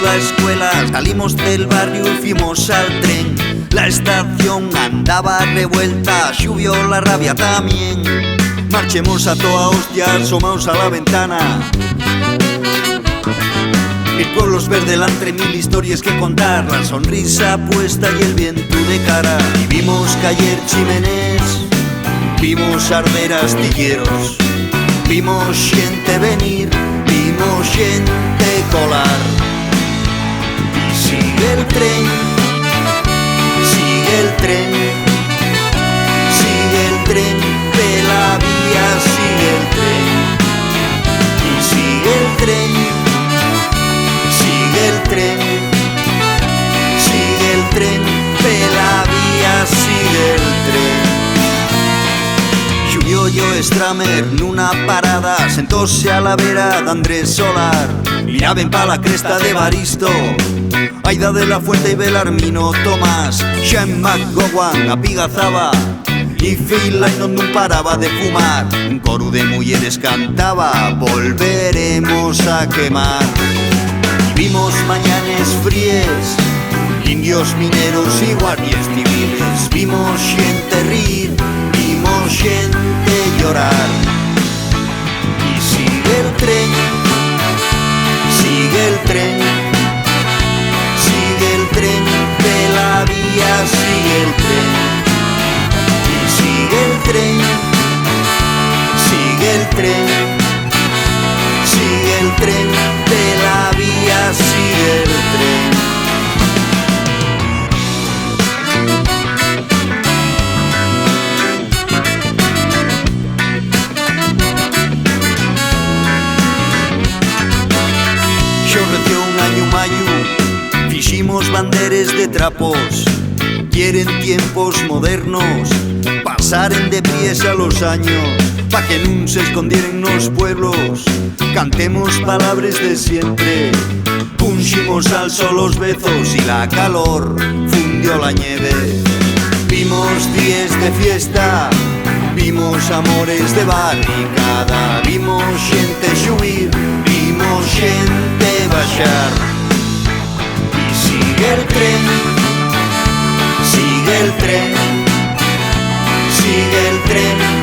la escuela, salimos del barrio y fuimos al tren. La estación andaba revuelta, llovió la rabia también. Marchemos a toda hostia, asomaos a la ventana. Mil pueblos ver delante, mil historias que contar. La sonrisa puesta y el viento de cara. Y vimos caer chimenés, vimos arder astilleros, vimos gente venir, vimos gente colar. Y sigue el tren, sigue el tren, sigue el tren de la vía, sigue el tren. Y sigue el tren, sigue el tren, sigue el tren de la vía, sigue el tren. Xubió yo Stramer nuna parada, sentóse a la vera d'Andrés Solar. Miraben pa la cresta de Baristo, Aida de la Fuente y Belarmino Tomás. Sean McGowan apigazaba y Phil Lynott non paraba de fumar. Un coro de mujeres cantaba, volveremos a quemar. Y vimos mañanes fríes, indios mineros y guardias civiles. Vimos gente rir, vimos gente llorar. Y sigue el tren, sigue el tren, sigue el tren de la vía, sigue el tren. Y sigue el tren, sigue el tren, sigue el tren de la vía, sigue el tren. Xorreció un año mayo, fiximos banderes de trapos. Quieren tiempos modernos, pasaren depriesa los años, pa' que nun se escondieren los pueblos. Cantemos palabras de siempre, punximos al sol los bezos y la calor fundió la nieve. Vimos días de fiesta, vimos amores de barricada, vimos xente subir, vimos xente baixar. Y sigue el tren, sigue el tren, sigue el tren